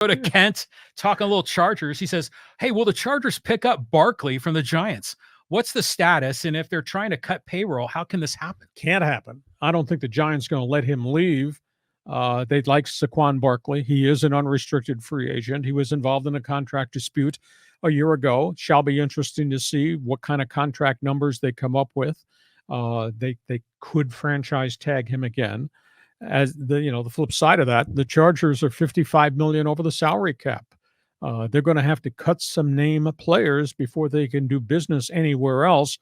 Go to Kent, talking a little Chargers. He says, hey, will the Chargers pick up Barkley from the Giants? What's the status? And if they're trying to cut payroll, how can this happen? Can't happen. I don't think the Giants are going to let him leave. They'd like Saquon Barkley. He is an unrestricted free agent. He was involved in a contract dispute a year ago. Shall be interesting to see what kind of contract numbers they come up with. They could franchise tag him again. As the flip side of that, the Chargers are $55 million over the salary cap. They're going to have to cut some name players before they can do business anywhere else.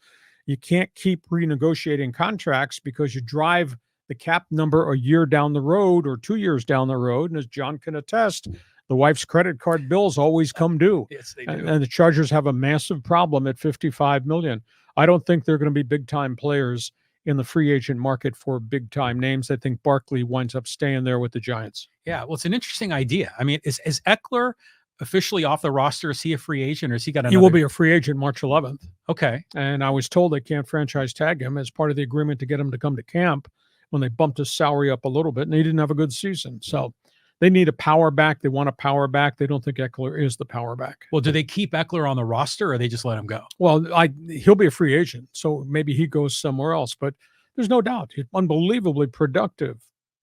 You can't keep renegotiating contracts because you drive the cap number a year down the road or 2 years down the road. And as John can attest, the wife's credit card bills always come due. Yes, they do. And the Chargers have a massive problem at $55 million. I don't think they're going to be big-time players in the free agent market for big-time names. I think Barkley winds up staying there with the Giants. Yeah, well, it's an interesting idea. I mean, is Eckler officially off the roster? Is he a free agent, or has he got another? He will be a free agent March 11th. Okay. And I was told they can't franchise tag him as part of the agreement to get him to come to camp when they bumped his salary up a little bit, and he didn't have a good season. So they need a power back. They want a power back. They don't think Eckler is the power back. Well, do they keep Eckler on the roster, or they just let him go? Well, he'll be a free agent, so maybe he goes somewhere else. But there's no doubt he's unbelievably productive.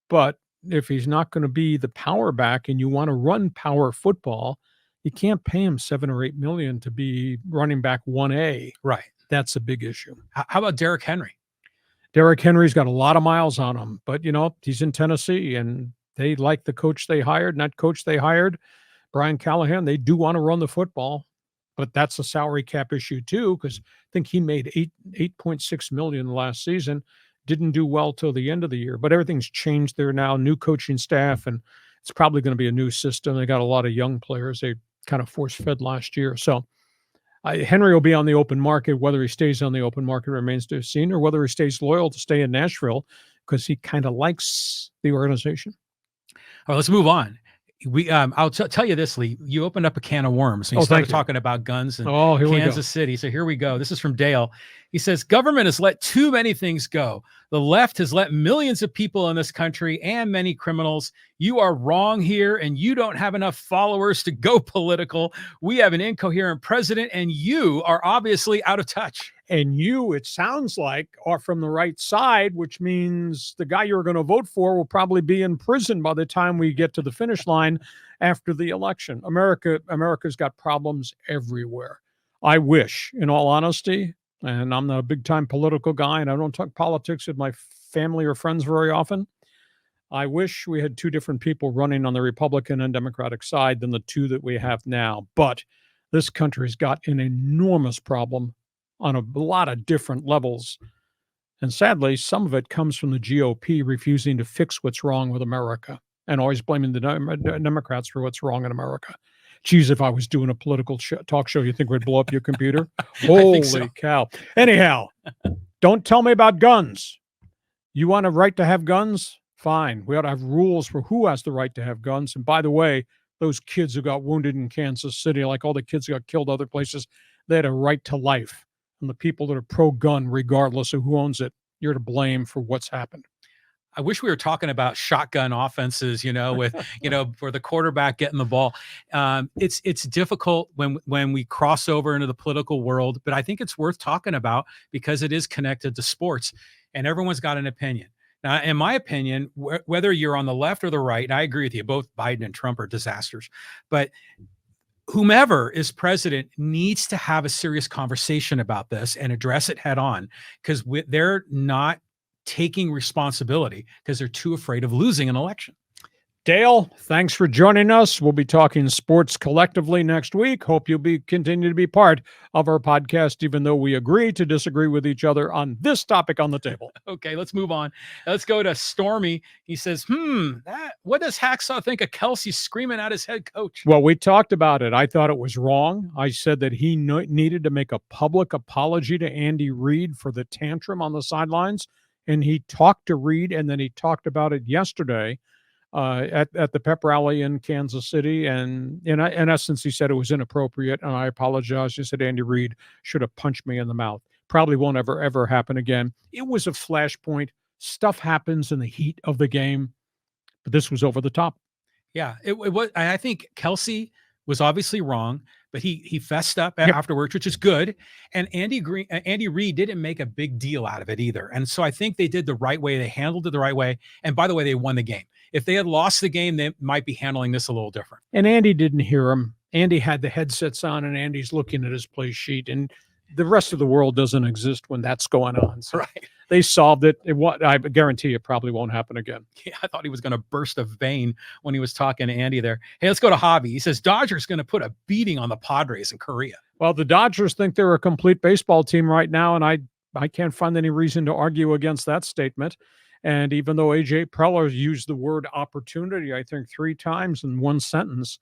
But if he's not going to be the power back and you want to run power football, you can't pay him $7 or $8 million to be running back 1A. Right. That's a big issue. How about Derrick Henry? Derrick Henry's got a lot of miles on him, but he's in Tennessee and they like the coach they hired, and that coach they hired, Brian Callahan. They do want to run the football, but that's a salary cap issue too, because I think he made $8.6 million last season. Didn't do well till the end of the year, but everything's changed there now. New coaching staff, and it's probably going to be a new system. They got a lot of young players. They kind of force-fed last year. So Henry will be on the open market. Whether he stays on the open market remains to be seen, or whether he stays loyal to stay in Nashville because he kind of likes the organization. All right, let's move on. I'll tell you this, Lee. You opened up a can of worms. And you started talking about guns in Kansas City. So here we go. This is from Dale. He says, government has let too many things go. The left has let millions of people in this country and many criminals. You are wrong here, and you don't have enough followers to go political. We have an incoherent president, and you are obviously out of touch. And you, it sounds like, are from the right side, which means the guy you're going to vote for will probably be in prison by the time we get to the finish line after the election. America's got problems everywhere. I wish, in all honesty, and I'm not a big-time political guy, and I don't talk politics with my family or friends very often, I wish we had two different people running on the Republican and Democratic side than the two that we have now. But this country's got an enormous problem on a lot of different levels. And sadly, some of it comes from the GOP refusing to fix what's wrong with America and always blaming the Democrats for what's wrong in America. Geez, if I was doing a political talk show, you think we'd blow up your computer? Holy cow. Anyhow, don't tell me about guns. You want a right to have guns? Fine. We ought to have rules for who has the right to have guns. And by the way, those kids who got wounded in Kansas City, like all the kids who got killed other places, they had a right to life. And the people that are pro-gun, regardless of who owns it, you're to blame for what's happened. I wish we were talking about shotgun offenses, with, for the quarterback getting the ball. It's difficult when we cross over into the political world, but I think it's worth talking about because it is connected to sports and everyone's got an opinion. Now, in my opinion, whether you're on the left or the right, and I agree with you, both Biden and Trump are disasters, but whomever is president needs to have a serious conversation about this and address it head on, because they're not taking responsibility because they're too afraid of losing an election. Dale, thanks for joining us. We'll be talking sports collectively next week. Hope you'll continue to be part of our podcast, even though we agree to disagree with each other on this topic on the table. Okay, let's move on. Let's go to Stormy. He says, what does Hacksaw think of Kelsey screaming at his head coach? Well, we talked about it. I thought it was wrong. I said that he needed to make a public apology to Andy Reid for the tantrum on the sidelines. And he talked to Reid, and then he talked about it yesterday at the pep rally in Kansas City. And in essence, he said it was inappropriate, and I apologize. He said Andy Reid should have punched me in the mouth. Probably won't ever happen again. It was a flashpoint. Stuff happens in the heat of the game, but this was over the top. Yeah, it was. I think Kelsey was obviously wrong, but he fessed up Yep. afterwards, which is good. And Andy Reid didn't make a big deal out of it either. And so I think they did the right way. They handled it the right way. And by the way, they won the game. If they had lost the game, they might be handling this a little different. And Andy didn't hear him. Andy had the headsets on, and Andy's looking at his play sheet, and the rest of the world doesn't exist when that's going on. So Right. they solved it. I guarantee it probably won't happen again. Yeah, I thought he was going to burst a vein when he was talking to Andy there. Hey, let's go to Javi. He says Dodgers going to put a beating on the Padres in Korea. Well, the Dodgers think they're a complete baseball team right now, and I can't find any reason to argue against that statement. And even though A.J. Preller used the word opportunity, I think 3 times in one sentence,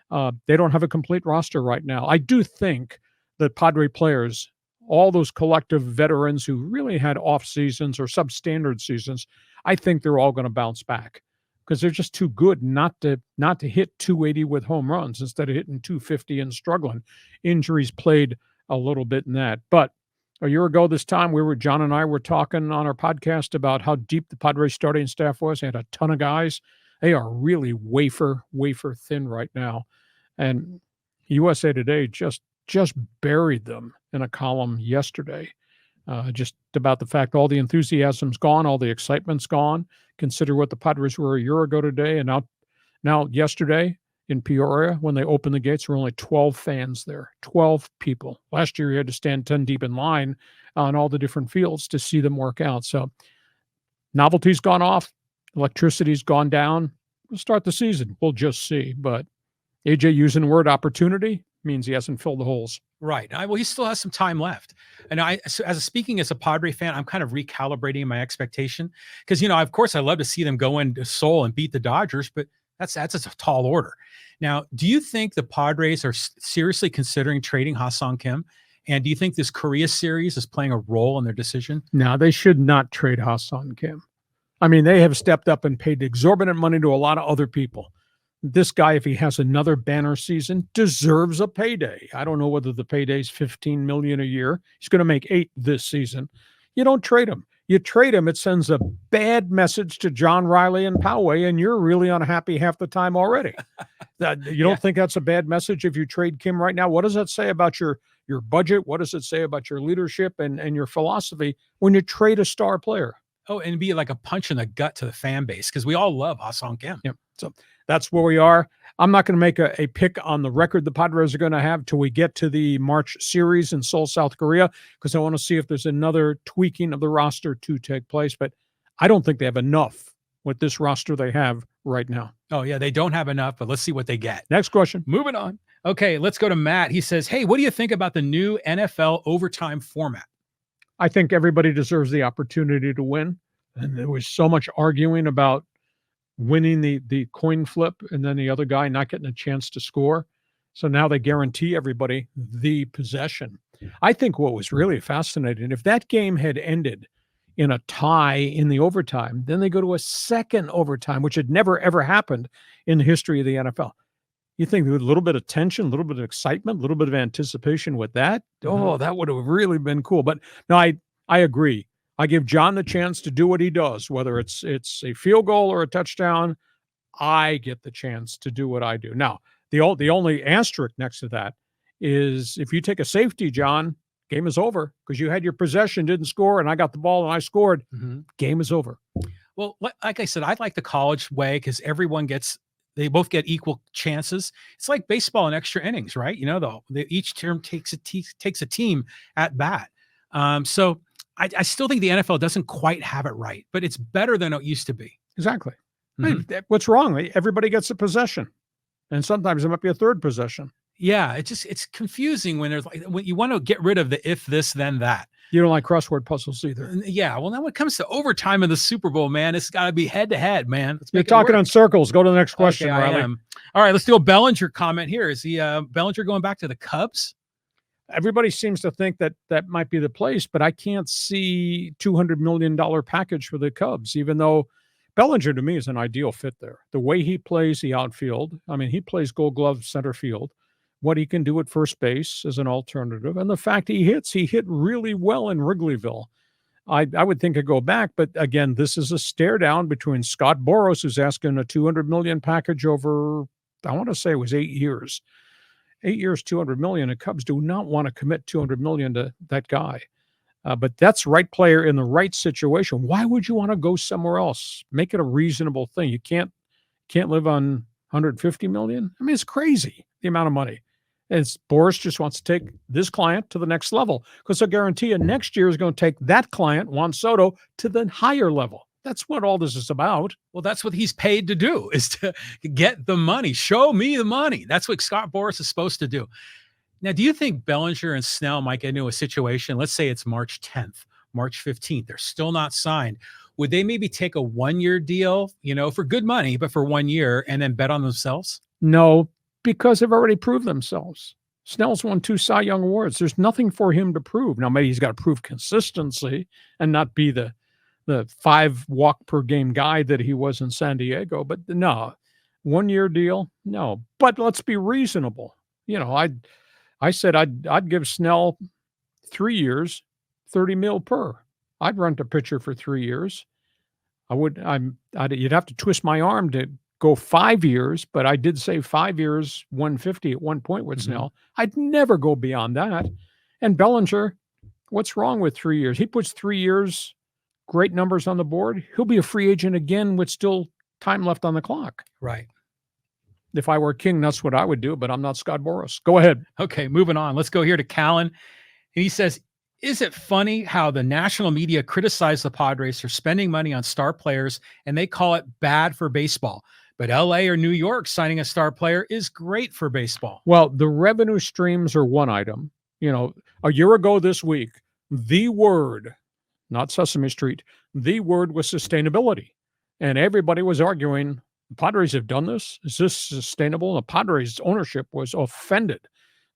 they don't have a complete roster right now. I do think that Padre players, all those collective veterans who really had off seasons or substandard seasons, I think they're all going to bounce back because they're just too good not to hit 280 with home runs instead of hitting 250 and struggling. Injuries played a little bit in that. But a year ago this time, John and I were talking on our podcast about how deep the Padres starting staff was. They had a ton of guys. They are really wafer thin right now. And USA Today just buried them in a column yesterday, just about the fact all the enthusiasm's gone, all the excitement's gone. Consider what the Padres were a year ago today, and now yesterday in Peoria, when they opened the gates, there were only 12 fans there, 12 people. Last year, you had to stand 10 deep in line on all the different fields to see them work out. So novelty's gone off, electricity's gone down. We'll start the season. We'll just see. But AJ using the word opportunity means he hasn't filled the holes. Right. Well, he still has some time left. And speaking as a Padre fan, I'm kind of recalibrating my expectation because, of course, I love to see them go into Seoul and beat the Dodgers, but that's a tall order. Now, do you think the Padres are seriously considering trading Ha-Seong Kim? And do you think this Korea series is playing a role in their decision? No, they should not trade Ha-Seong Kim. I mean, they have stepped up and paid exorbitant money to a lot of other people. This guy, if he has another banner season, deserves a payday. I don't know whether the payday is $15 million a year. He's going to make $8 million this season. You don't trade him. You trade him, it sends a bad message to John Riley and Poway, and you're really unhappy half the time already. You don't think that's a bad message if you trade Kim right now? What does that say about your budget? What does it say about your leadership and your philosophy when you trade a star player? Oh, and be like a punch in the gut to the fan base because we all love Ha-Seong Kim. Yep. So that's where we are. I'm not going to make a pick on the record the Padres are going to have till we get to the March series in Seoul, South Korea, because I want to see if there's another tweaking of the roster to take place. But I don't think they have enough with this roster they have right now. Oh, yeah, they don't have enough, but let's see what they get. Next question. Moving on. Okay, let's go to Matt. He says, hey, what do you think about the new NFL overtime format? I think everybody deserves the opportunity to win. And there was so much arguing about winning the coin flip and then the other guy not getting a chance to score. So now they guarantee everybody the possession. I think what was really fascinating, if that game had ended in a tie in the overtime, then they go to a second overtime, which had never, ever happened in the history of the NFL. You think with a little bit of tension, a little bit of excitement, a little bit of anticipation with that, oh, that would have really been cool. But no, I agree. I give John the chance to do what he does, whether it's a field goal or a touchdown. I get the chance to do what I do. Now, the only asterisk next to that is if you take a safety, John, game is over because you had your possession, didn't score, and I got the ball and I scored. Game is over. Well, like I said, I like the college way because they both get equal chances. It's like baseball in extra innings, right? Each term takes a team at bat. So I still think the NFL doesn't quite have it right, but it's better than it used to be. Exactly. Hey, what's wrong? Everybody gets a possession, and sometimes it might be a third possession. Yeah, it's confusing when when you want to get rid of the if this then that. You don't like crossword puzzles either. Yeah, well, now when it comes to overtime in the Super Bowl, man, it's got to be head to head, man. You're talking in circles. Go to the next question, okay, Riley. All right, let's do a Bellinger comment here. Is Bellinger going back to the Cubs? Everybody seems to think that might be the place, but I can't see $200 million package for the Cubs, even though Bellinger to me is an ideal fit there. The way he plays the outfield, I mean, he plays Gold Glove center field, what he can do at first base as an alternative, and the fact he hit really well in Wrigleyville. I would think it'd go back, but again, this is a stare down between Scott Boras, who's asking a $200 million package over, I want to say it was 8 years. 8 years, 200 million. The Cubs do not want to commit 200 million to that guy. But that's right player in the right situation. Why would you want to go somewhere else? Make it a reasonable thing. You can't live on 150 million. I mean, it's crazy the amount of money. And Boris just wants to take this client to the next level because I guarantee you next year is going to take that client, Juan Soto, to the higher level. That's what all this is about. Well, that's what he's paid to do, is to get the money. Show me the money. That's what Scott Boras is supposed to do. Now, do you think Bellinger and Snell might get into a situation, let's say it's March 10th, March 15th, they're still not signed. Would they maybe take a 1-year deal, for good money, but for 1 year, and then bet on themselves? No, because they've already proved themselves. Snell's won 2 Cy Young Awards. There's nothing for him to prove. Now, maybe he's got to prove consistency and not be the 5 walk per game guy that he was in San Diego. But no, 1-year deal, no. But let's be reasonable. I said I'd give Snell 3 years, 30 mil per. I'd rent a pitcher for 3 years. You'd have to twist my arm to go 5 years, but I did say 5 years, 150 at one point with Snell. I'd never go beyond that. And Bellinger, what's wrong with 3 years? He puts 3 years, great numbers on the board. He'll be a free agent again with still time left on the clock. Right. If I were king, that's what I would do, but I'm not Scott Boras. Go ahead. Okay, moving on. Let's go here to Callan. And he says, is it funny how the national media criticize the Padres for spending money on star players and they call it bad for baseball? But LA or New York signing a star player is great for baseball. Well, the revenue streams are one item. A year ago this week, the word, not Sesame Street, the word was sustainability. And everybody was arguing, the Padres have done this. Is this sustainable? And the Padres ownership was offended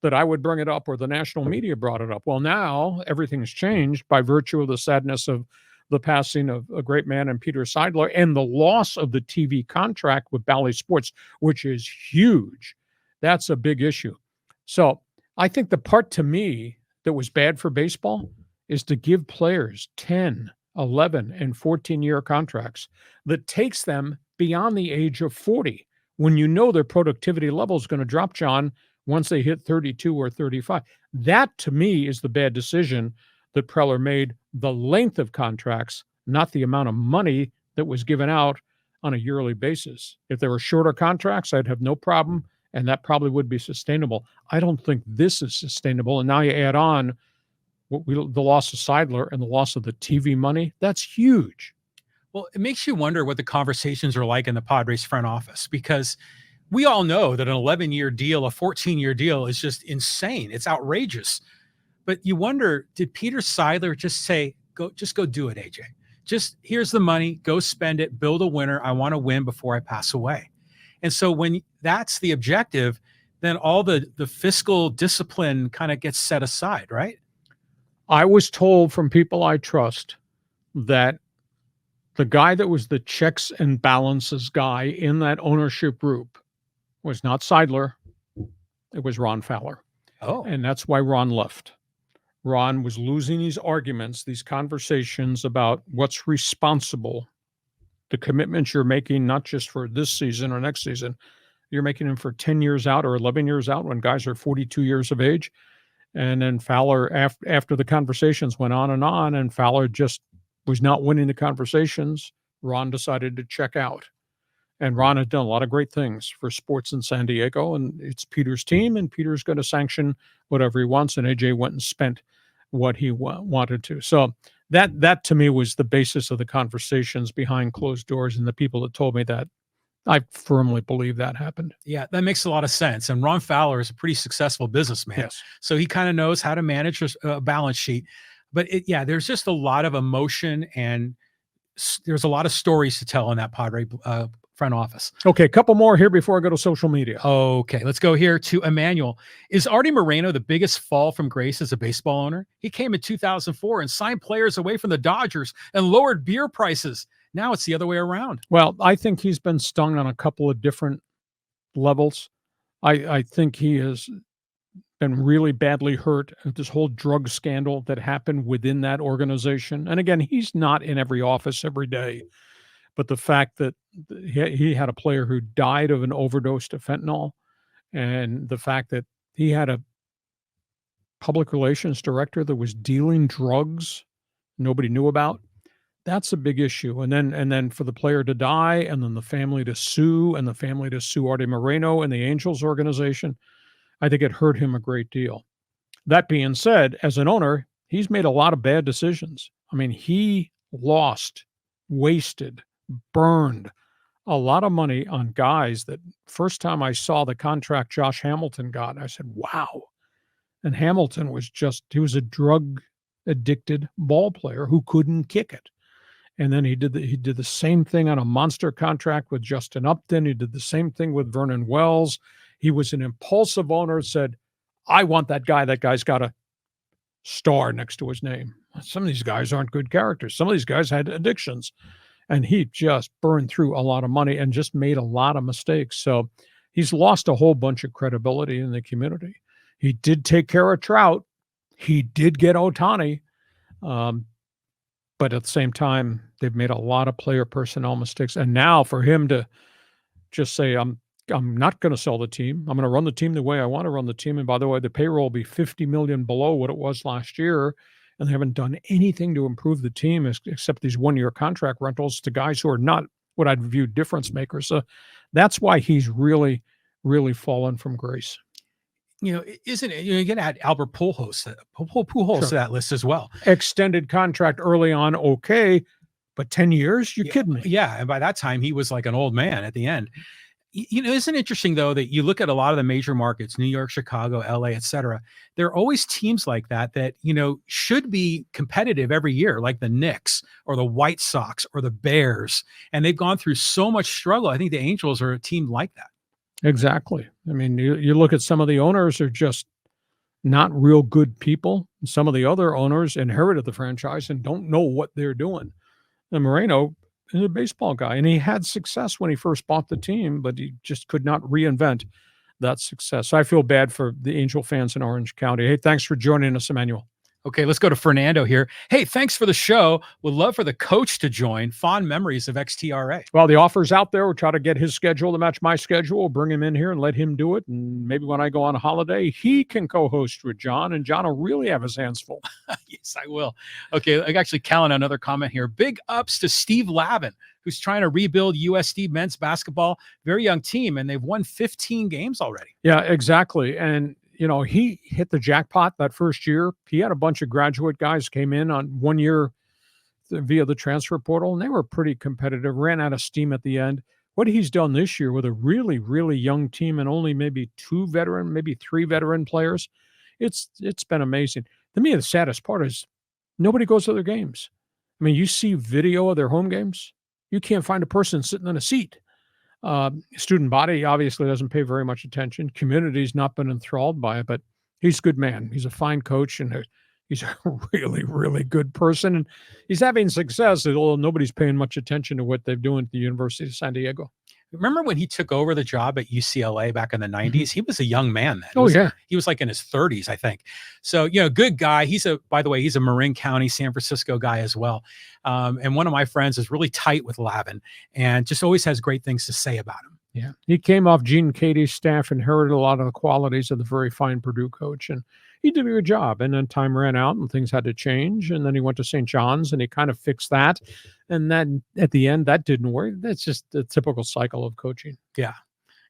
that I would bring it up or the national media brought it up. Well, now everything's changed by virtue of the sadness of the passing of a great man in Peter Seidler and the loss of the TV contract with Bally Sports, which is huge. That's a big issue. So I think the part to me that was bad for baseball is to give players 10, 11, and 14-year contracts that takes them beyond the age of 40 when their productivity level is going to drop, John, once they hit 32 or 35. That, to me, is the bad decision that Preller made, the length of contracts, not the amount of money that was given out on a yearly basis. If there were shorter contracts, I'd have no problem, and that probably would be sustainable. I don't think this is sustainable. And now you add on the loss of Seidler and the loss of the TV money. That's huge. Well, it makes you wonder what the conversations are like in the Padres front office, because we all know that an 11-year deal, a 14-year deal is just insane. It's outrageous. But you wonder, did Peter Seidler just say, go do it, AJ? Just here's the money, go spend it, build a winner. I want to win before I pass away. And so when that's the objective, then all the fiscal discipline kind of gets set aside, right? I was told from people I trust that the guy that was the checks and balances guy in that ownership group was not Seidler. It was Ron Fowler. Oh. And that's why Ron left. Ron was losing these arguments, these conversations about what's responsible, the commitments you're making, not just for this season or next season. You're making them for 10 years out or 11 years out when guys are 42 years of age. And then Fowler, after the conversations went on, and Fowler just was not winning the conversations, Ron decided to check out. And Ron had done a lot of great things for sports in San Diego, and it's Peter's team, and Peter's going to sanction whatever he wants, and AJ went and spent what he wanted to. So that to me was the basis of the conversations behind closed doors, and the people that told me that, I firmly believe that happened. Yeah, that makes a lot of sense. And Ron Fowler is a pretty successful businessman. Yes. So he kind of knows how to manage a balance sheet. But there's just a lot of emotion, and there's a lot of stories to tell in that Padre front office. Okay, a couple more here before I go to social media. Okay, let's go here to Emmanuel. Is Artie Moreno the biggest fall from grace as a baseball owner? He came in 2004 and signed players away from the Dodgers and lowered beer prices. Now it's the other way around. Well, I think he's been stung on a couple of different levels. I think he has been really badly hurt. This whole drug scandal that happened within that organization. And again, he's not in every office every day, but the fact that he had a player who died of an overdose to fentanyl, and the fact that he had a public relations director that was dealing drugs nobody knew about, that's a big issue. And then for the player to die, and then the family to sue, and the family to sue Arte Moreno and the Angels organization, I think it hurt him a great deal. That being said, as an owner, he's made a lot of bad decisions. I mean, he lost, wasted, burned a lot of money on guys that first time I saw the contract Josh Hamilton got, I said, wow. And Hamilton he was a drug addicted ball player who couldn't kick it. And then he did the same thing on a monster contract with Justin Upton. He did the same thing with Vernon Wells. He was an impulsive owner, said, I want that guy. That guy's got a star next to his name. Some of these guys aren't good characters. Some of these guys had addictions. And he just burned through a lot of money and just made a lot of mistakes. So he's lost a whole bunch of credibility in the community. He did take care of Trout. He did get Ohtani. But at the same time, they've made a lot of player personnel mistakes. And now for him to just say, I'm not going to sell the team. I'm going to run the team the way I want to run the team. And by the way, the payroll will be $50 million below what it was last year. And they haven't done anything to improve the team except these one-year contract rentals to guys who are not what I'd view difference makers. So that's why he's really, really fallen from grace. Isn't it? You can add Albert Pujols to that list as well. Extended contract early on, okay, but 10 years? You're kidding me. Yeah, and by that time, he was like an old man at the end. Isn't it interesting, though, that you look at a lot of the major markets, New York, Chicago, LA, et cetera, there are always teams like that should be competitive every year, like the Knicks or the White Sox or the Bears. And they've gone through so much struggle. I think the Angels are a team like that. Exactly. I mean, you look at some of the owners are just not real good people. Some of the other owners inherited the franchise and don't know what they're doing. And Moreno is a baseball guy, and he had success when he first bought the team, but he just could not reinvent that success. So I feel bad for the Angel fans in Orange County. Hey, thanks for joining us, Emmanuel. Okay, let's go to Fernando here. Hey, thanks for the show. Would love for the coach to join. Fond memories of XTRA. Well, the offer's out there. We'll try to get his schedule to match my schedule. We'll bring him in here and let him do it. And maybe when I go on a holiday, he can co-host with John, and John will really have his hands full. Yes, I will. Okay, I actually count another comment here. Big ups to Steve Lavin, who's trying to rebuild USD men's basketball. Very young team, and they've won 15 games already. Yeah, exactly. And he hit the jackpot that first year. He had a bunch of graduate guys came in on 1 year via the transfer portal, and they were pretty competitive, ran out of steam at the end. What he's done this year with a really, really young team and only maybe 2 veteran, maybe 3 veteran players, it's been amazing. To me, the saddest part is nobody goes to their games. I mean, you see video of their home games, you can't find a person sitting in a seat. Student body obviously doesn't pay very much attention. Community's not been enthralled by it, but he's a good man. He's a fine coach, and he's a really, really good person. And he's having success, although nobody's paying much attention to what they're doing at the University of San Diego. Remember when he took over the job at UCLA back in the 90s? He was a young man then. He was like in his 30s, I think. So, good guy. By the way, he's a Marin County, San Francisco guy as well. And one of my friends is really tight with Lavin and just always has great things to say about him. Yeah. He came off Gene Katie's staff, inherited a lot of the qualities of the very fine Purdue coach, and he did a good job. And then time ran out and things had to change. And then he went to St. John's and he kind of fixed that. And then at the end, that didn't work. That's just the typical cycle of coaching. Yeah.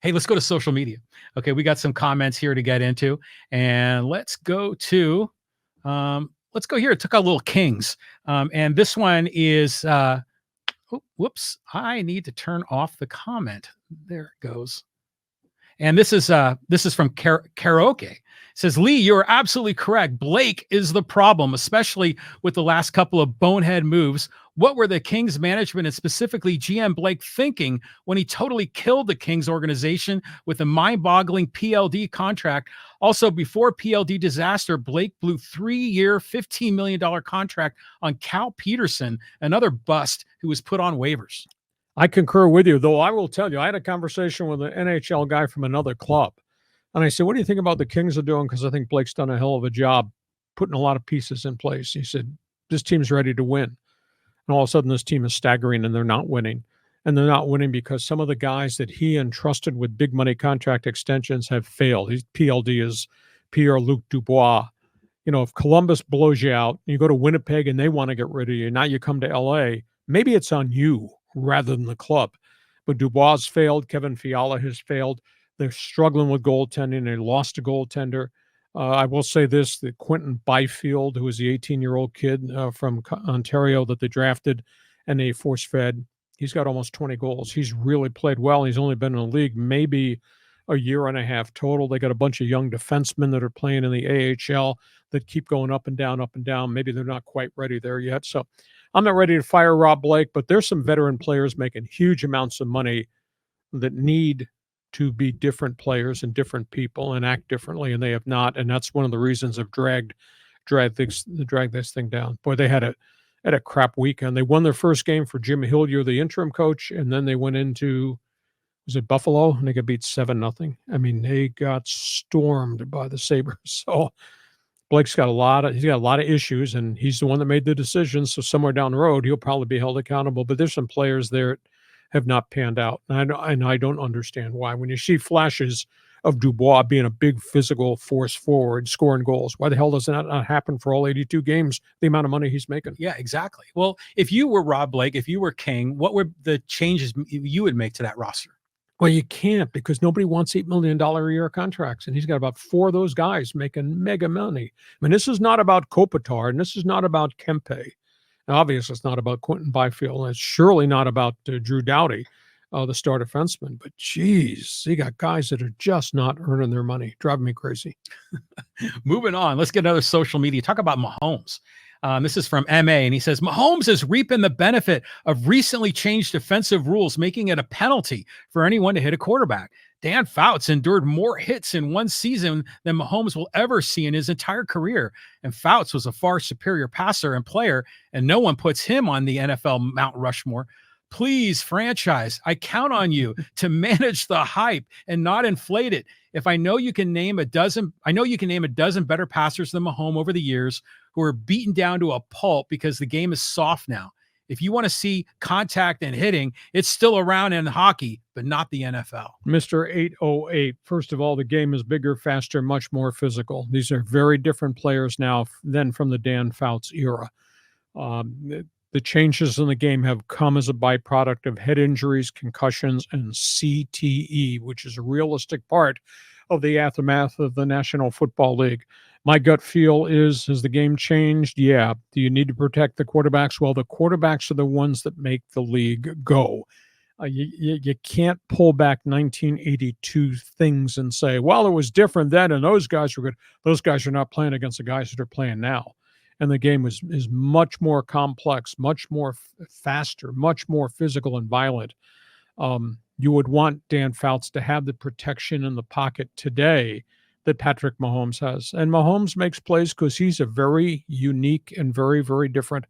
Hey, let's go to social media. Okay, we got some comments here to get into. And let's go here. It took out Little Kings. And this one is, whoops, I need to turn off the comment. There it goes. And this is from Karaoke. It says, Lee, you're absolutely correct. Blake is the problem, especially with the last couple of bonehead moves. What were the Kings management and specifically GM Blake thinking when he totally killed the Kings organization with a mind-boggling PLD contract? Also, before PLD disaster, Blake blew 3-year, $15 million contract on Cal Peterson, another bust who was put on waivers. I concur with you, though I will tell you, I had a conversation with an NHL guy from another club And I said, "What do you think about the Kings are doing?" Because I think Blake's done a hell of a job putting a lot of pieces in place. He said, "This team's ready to win." And all of a sudden, this team is staggering and they're not winning. And they're not winning because some of the guys that he entrusted with big money contract extensions have failed. His PLD is Pierre-Luc Dubois. You know, if Columbus blows you out, you go to Winnipeg and they want to get rid of you. Now you come to LA, maybe it's on you rather than the club. But Dubois has failed. Kevin Fiala has failed. They're struggling with goaltending. They lost a goaltender. I will say this, that Quentin Byfield, who is the 18-year-old kid from Ontario that they drafted and they force-fed, he's got almost 20 goals. He's really played well. He's only been in the league maybe a year and a half total. They got a bunch of young defensemen that are playing in the AHL that keep going up and down, up and down. Maybe they're not quite ready there yet. So I'm not ready to fire Rob Blake, but there's some veteran players making huge amounts of money that need to be different players and different people and act differently, and they have not. And that's one of the reasons I've dragged this thing down. Boy, they had a crap weekend. They won their first game for Jim Hillier, the interim coach, and then they went into, was it Buffalo? And they got beat 7-0. I mean, they got stormed by the Sabres. So Blake's got a lot of issues, and he's the one that made the decision. So somewhere down the road, he'll probably be held accountable. But there's some players there have not panned out, and I don't understand why. When you see flashes of Dubois being a big physical force forward, scoring goals, why the hell does that not happen for all 82 games? The amount of money he's making. Yeah, exactly. Well, if you were Rob Blake, if you were King, what were the changes you would make to that roster? Well, you can't, because nobody wants $8 million a year contracts. And he's got about 4 of those guys making mega money. I mean, this is not about Kopitar, and this is not about Kempe. Now, obviously, it's not about Quentin Byfield, and it's surely not about Drew Doughty, the star defenseman. But geez, you got guys that are just not earning their money. Driving me crazy. Moving on, let's get another social media. Talk about Mahomes. This is from MA, and he says, Mahomes is reaping the benefit of recently changed defensive rules, making it a penalty for anyone to hit a quarterback. Dan Fouts endured more hits in one season than Mahomes will ever see in his entire career. And Fouts was a far superior passer and player, and no one puts him on the NFL Mount Rushmore. Please, franchise, I count on you to manage the hype and not inflate it. If I know you can name a dozen better passers than Mahomes over the years who are beaten down to a pulp because the game is soft now. If you want to see contact and hitting, it's still around in hockey, but not the NFL. Mr. 808, first of all, the game is bigger, faster, much more physical. These are very different players now than from the Dan Fouts era. The changes in the game have come as a byproduct of head injuries, concussions, and CTE, which is a realistic part of the aftermath of the National Football League. My gut feel is, has the game changed? Yeah. Do you need to protect the quarterbacks? Well, the quarterbacks are the ones that make the league go. You can't pull back 1982 things and say, well, it was different then and those guys were good. Those guys are not playing against the guys that are playing now. And the game is much more complex, much more faster, much more physical and violent. You would want Dan Fouts to have the protection in the pocket today that Patrick Mahomes has. And Mahomes makes plays because he's a very unique and very, very different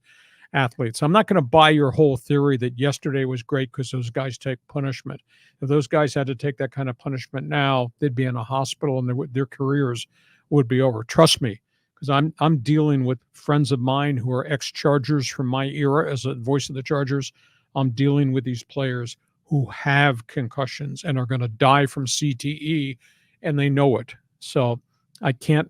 athlete. So I'm not going to buy your whole theory that yesterday was great because those guys take punishment. If those guys had to take that kind of punishment now, they'd be in a hospital and their careers would be over. Trust me. Because I'm dealing with friends of mine who are ex-Chargers from my era as a voice of the Chargers. I'm dealing with these players who have concussions and are going to die from CTE, and they know it. So I can't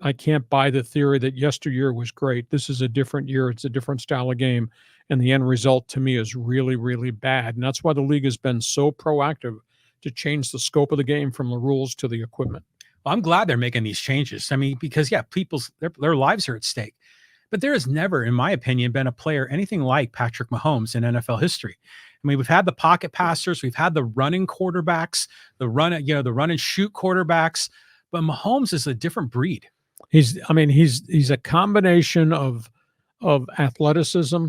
buy the theory that yesteryear was great. This is a different year. It's a different style of game, and the end result to me is really, really bad. And that's why the league has been so proactive to change the scope of the game from the rules to the equipment. Well, I'm glad they're making these changes. I mean, because people's their lives are at stake. But there has never, in my opinion, been a player anything like Patrick Mahomes in NFL history. I mean, we've had the pocket passers, we've had the running quarterbacks, the run and shoot quarterbacks, but Mahomes is a different breed. He's a combination of athleticism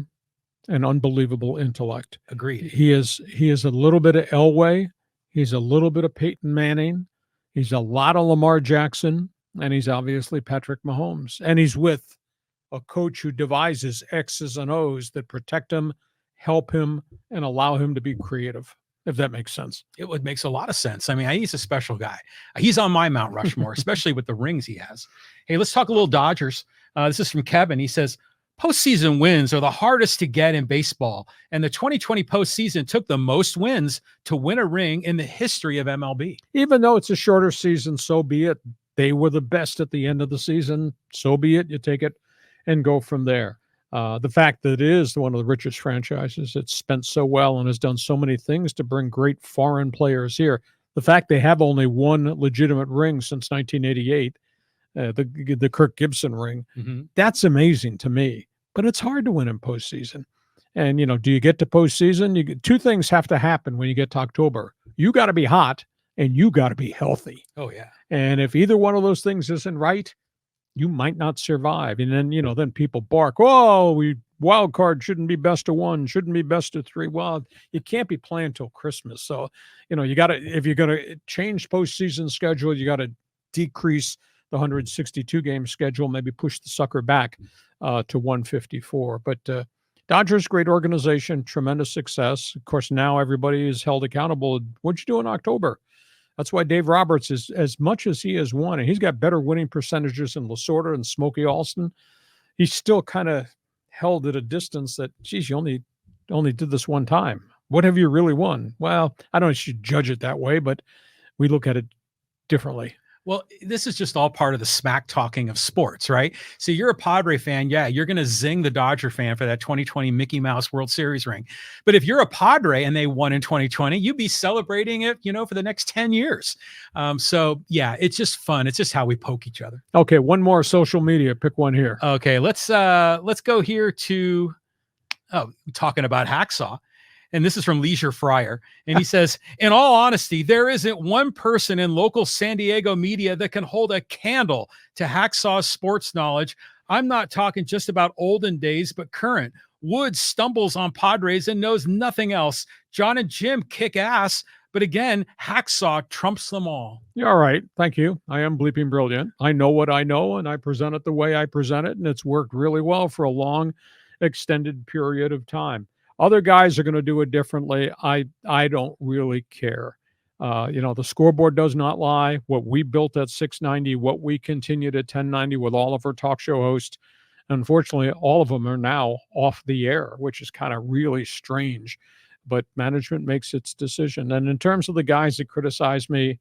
and unbelievable intellect. Agreed. He is a little bit of Elway, he's a little bit of Peyton Manning. He's a lot of Lamar Jackson, and he's obviously Patrick Mahomes. And he's with a coach who devises X's and O's that protect him, help him, and allow him to be creative. if that makes sense. It would makes a lot of sense. I mean, he's a special guy. He's on my Mount Rushmore, especially with the rings he has. Hey, let's talk a little Dodgers. This is from Kevin. He says, postseason wins are the hardest to get in baseball, and the 2020 postseason took the most wins to win a ring in the history of MLB. Even though it's a shorter season, so be it. They were the best at the end of the season. So be it. You take it and go from there. The fact that it is one of the richest franchises, it's spent so well and has done so many things to bring great foreign players here. The fact they have only one legitimate ring since 1988, the Kirk Gibson ring, that's amazing to me. But it's hard to win in postseason. And, do you get to postseason? Two things have to happen when you get to October. You got to be hot and you got to be healthy. Oh, yeah. And if either one of those things isn't right, you might not survive. And then, then people bark, oh, wild card shouldn't be best of one, shouldn't be best of three. Well, you can't be playing till Christmas. So, you got to, if you're going to change postseason schedule, you got to decrease the 162 game schedule, maybe push the sucker back to 154. But Dodgers, great organization, tremendous success. Of course, now everybody is held accountable. What'd you do in October? That's why Dave Roberts is, as much as he has won, and he's got better winning percentages than Lasorda and Smokey Alston, he's still kind of held at a distance that, geez, you only did this one time. What have you really won? Well, I don't know if you should judge it that way, but we look at it differently. Well, this is just all part of the smack talking of sports, right? So you're a Padre fan. Yeah, you're going to zing the Dodger fan for that 2020 Mickey Mouse World Series ring. But if you're a Padre and they won in 2020, you'd be celebrating it, for the next 10 years. So yeah, it's just fun. It's just how we poke each other. Okay. One more social media. Pick one here. Okay. Let's go here to, talking about Hacksaw. And this is from Leisure Fryer. And he says, in all honesty, there isn't one person in local San Diego media that can hold a candle to Hacksaw's sports knowledge. I'm not talking just about olden days, but current. Woods stumbles on Padres and knows nothing else. John and Jim kick ass. But again, Hacksaw trumps them all. Yeah, all right. Thank you. I am bleeping brilliant. I know what I know, and I present it the way I present it. And it's worked really well for a long, extended period of time. Other guys are going to do it differently. I don't really care. The scoreboard does not lie. What we built at 690, what we continued at 1090 with all of our talk show hosts, unfortunately, all of them are now off the air, which is kind of really strange. But management makes its decision. And in terms of the guys that criticize me,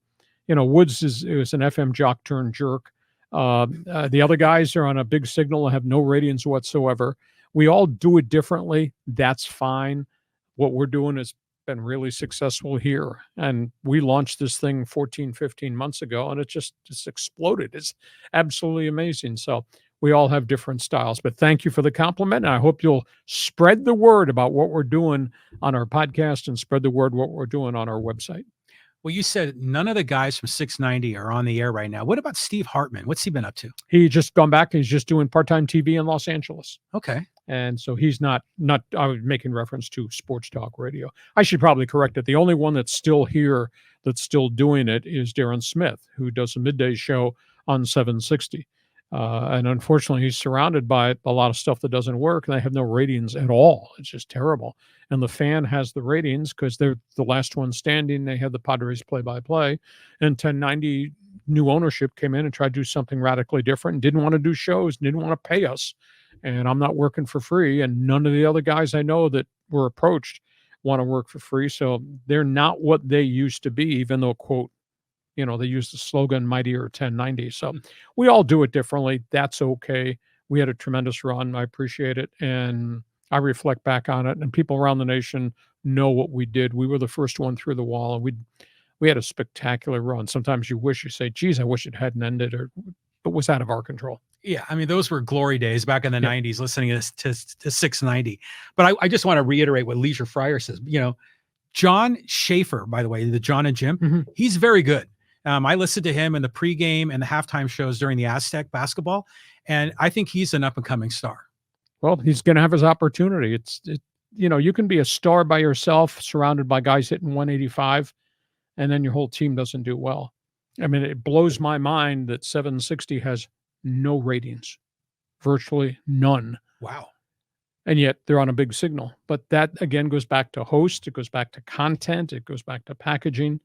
Woods is an FM jock turned jerk. The other guys are on a big signal and have no ratings whatsoever. We all do it differently. That's fine. What we're doing has been really successful here. And we launched this thing 14, 15 months ago, and it's exploded. It's absolutely amazing. So we all have different styles. But thank you for the compliment. And I hope you'll spread the word about what we're doing on our podcast and spread the word what we're doing on our website. Well, you said none of the guys from 690 are on the air right now. What about Steve Hartman? What's he been up to? He just gone back. He's just doing part-time TV in Los Angeles. Okay. And so he's not, I was making reference to sports talk radio. I should probably correct it. The only one that's still here, that's still doing it, is Darren Smith, who does a midday show on 760. And unfortunately, he's surrounded by a lot of stuff that doesn't work, and they have no ratings at all. It's just terrible. And the Fan has the ratings because they're the last one standing. They have the Padres play-by-play. And 1090 new ownership came in and tried to do something radically different and didn't want to do shows, didn't want to pay us. And I'm not working for free. And none of the other guys I know that were approached want to work for free. So they're not what they used to be, even though, quote, they use the slogan Mightier 1090. So we all do it differently. That's okay. We had a tremendous run. I appreciate it. And I reflect back on it. And people around the nation know what we did. We were the first one through the wall. And we had a spectacular run. Sometimes you say, geez, I wish it hadn't ended, but was out of our control. Yeah, I mean, those were glory days back in the 90s, listening to 690. But I just want to reiterate what Leisure Fryer says. John Schaefer, by the way, the John and Jim, he's very good. I listened to him in the pregame and the halftime shows during the Aztec basketball, and I think he's an up-and-coming star. Well, he's going to have his opportunity. You can be a star by yourself, surrounded by guys hitting 185, and then your whole team doesn't do well. I mean, it blows my mind that 760 has no ratings, virtually none. Wow. and yet they're on a big signal. But that again goes back to host, it goes back to content, it goes back to packaging.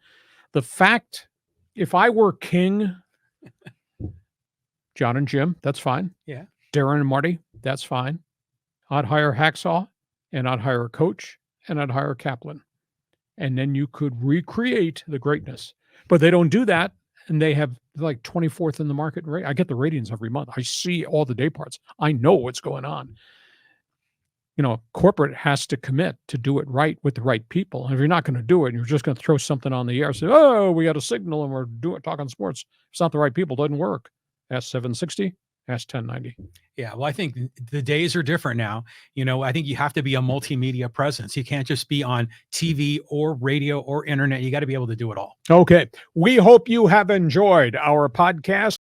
The fact, if I were king, John and Jim, that's fine. Yeah. Darren and Marty, that's fine. I'd hire Hacksaw, and I'd hire a coach, and I'd hire Kaplan. And then you could recreate the greatness. But they don't do that, and they have like 24th in the market rate. I get the ratings every month. I see all the day parts. I know what's going on. Corporate has to commit to do it right with the right people. And if you're not going to do it, and you're just going to throw something on the air, say, "Oh, we got a signal and we're talking sports." It's not the right people. It doesn't work. Ask 760. Ask 1090. Yeah, well, I think the days are different now. I think you have to be a multimedia presence. You can't just be on TV or radio or internet. You got to be able to do it all. Okay. We hope you have enjoyed our podcast.